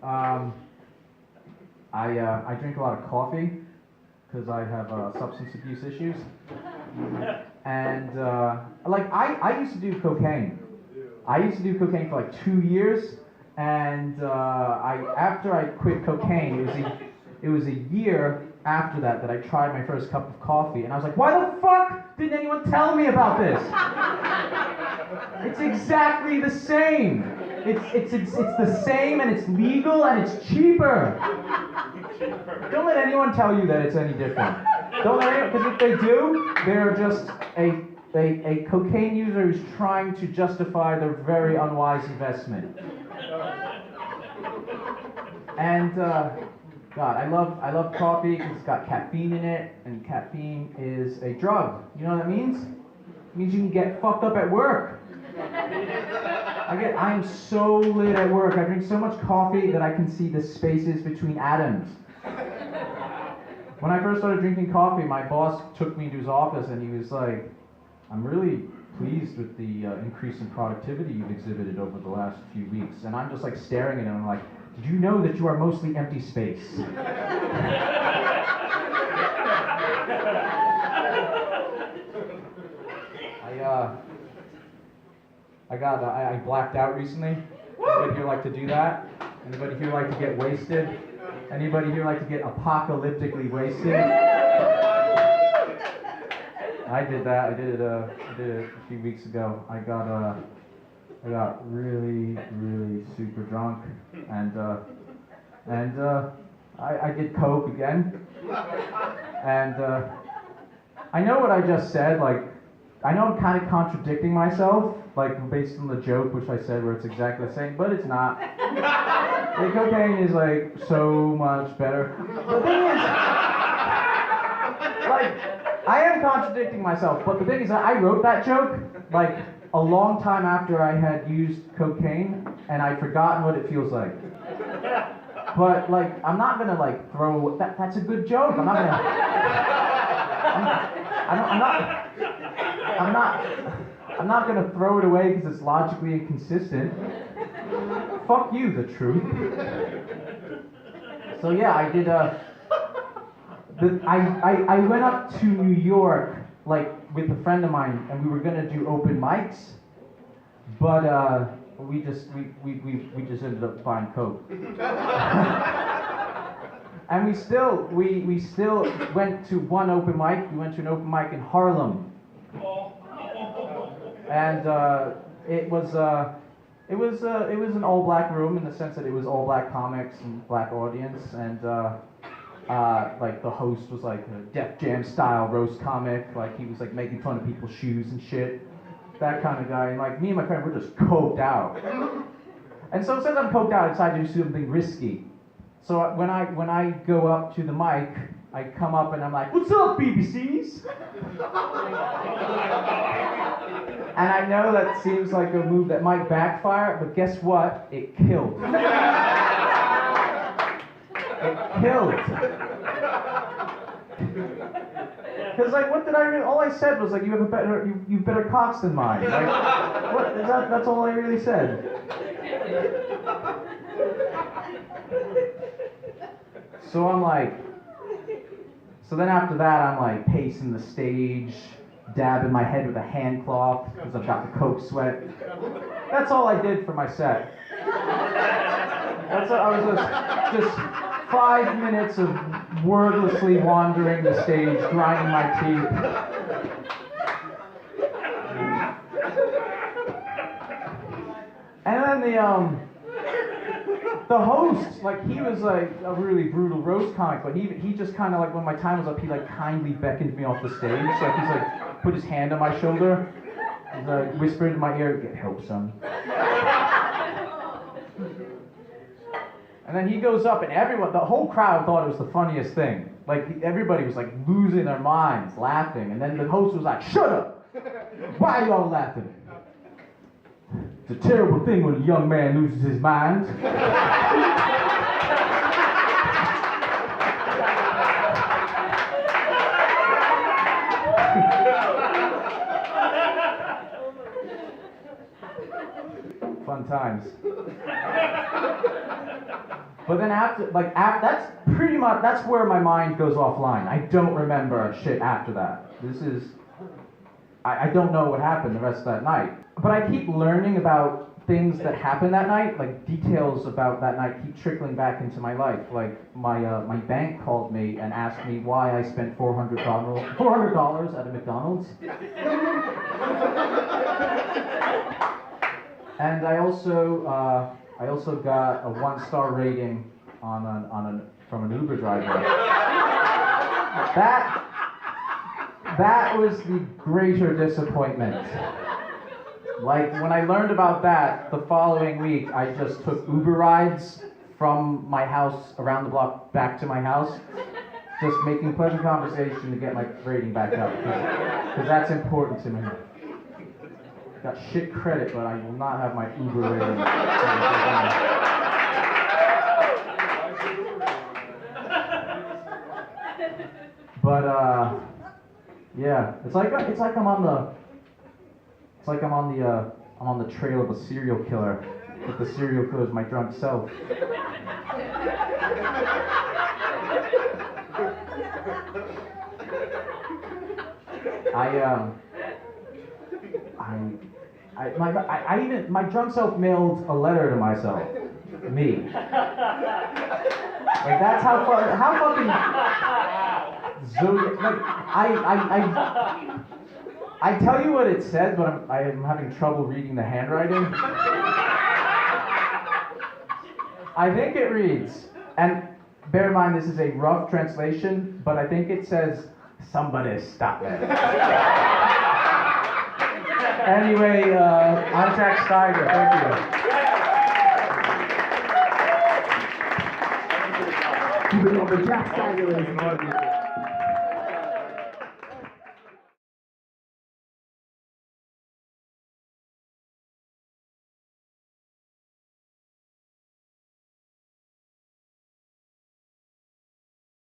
Um, I drink a lot of coffee because I have substance abuse issues. And I used to do cocaine. I used to do cocaine for like 2 years, and after I quit cocaine, it was a year after that I tried my first cup of coffee, and I was like, why the fuck didn't anyone tell me about this? It's exactly the same. It's the same, and it's legal, and it's cheaper. Don't let anyone tell you that it's any different. Don't let anyone, because if they do, they're just a cocaine user who's trying to justify their very unwise investment. And God, I love coffee because it's got caffeine in it, and caffeine is a drug. You know what that means? It means you can get fucked up at work. I am so lit at work. I drink so much coffee that I can see the spaces between atoms. When I first started drinking coffee, my boss took me to his office and he was like, I'm really pleased with the increase in productivity you've exhibited over the last few weeks. And I'm just like staring at him and I'm like, did you know that you are mostly empty space? I blacked out recently. Anybody here like to do that? Anybody here like to get wasted? Anybody here like to get apocalyptically wasted? I did that. I did it a few weeks ago. I got really super drunk, and I did coke again. And I know what I just said. Like, I know I'm kind of contradicting myself, like based on the joke which I said, where it's exactly the same, but it's not. The cocaine is like so much better. The thing is, like, I am contradicting myself, but the thing is that I wrote that joke like a long time after I had used cocaine, and I'd forgotten what it feels like. But like, I'm not gonna like throw that. That's a good joke. I'm not gonna throw it away because it's logically inconsistent. Fuck you, the truth. So yeah, I did I went up to New York like with a friend of mine, and we were gonna do open mics, but we just ended up buying coke. And we still went to one open mic. We went to an open mic in Harlem, and it was an all-black room in the sense that it was all black comics and black audience, and like the host was like a Def Jam style roast comic, like he was like making fun of people's shoes and shit, that kind of guy. And like me and my friend were just coked out, and so since I'm coked out, I decided to do something risky. So when I go up to the mic, I come up and I'm like, "What's up, BBCs?" And I know that seems like a move that might backfire, but guess what? It killed. It killed. Because like, what did I really? All I said was like, you've better cocks than mine. Like, what is that? That's all I really said. So I'm like, so then after that, I'm like pacing the stage, dabbing my head with a hand cloth because I've got the coke sweat. That's all I did for my set. That's what, I was just 5 minutes of wordlessly wandering the stage, grinding my teeth. And then the host, like, he was like a really brutal roast comic, but he just kind of like, when my time was up, he like kindly beckoned me off the stage. Like, he's like put his hand on my shoulder, and like whispered in my ear, "Get help, son." And then he goes up, and the whole crowd thought it was the funniest thing. Like, everybody was like losing their minds, laughing. And then the host was like, "Shut up! Why are y'all laughing? It's a terrible thing when a young man loses his mind." Fun times. But then that's pretty much, that's where my mind goes offline. I don't remember shit after that. I don't know what happened the rest of that night. But I keep learning about things that happened that night, like details about that night keep trickling back into my life. Like my bank called me and asked me why I spent $400 at a McDonald's. And I also got a 1-star rating from an Uber driver. That was the greater disappointment. Like, when I learned about that, the following week, I just took Uber rides from my house around the block back to my house, just making pleasant conversation to get my rating back up, because that's important to me. Got shit credit, but I will not have my Uber rating. But yeah, it's like I'm on the trail of a serial killer, but the serial killer is my drunk self. My drunk self mailed a letter to myself. Me. Like, that's how fucking Zodiac, like, I tell you what it said, but I am having trouble reading the handwriting. I think it reads, and bear in mind this is a rough translation, but I think it says, "Somebody stop it." Anyway, I'm Jack Steiger, thank you. Keep it over, Jack Steiger.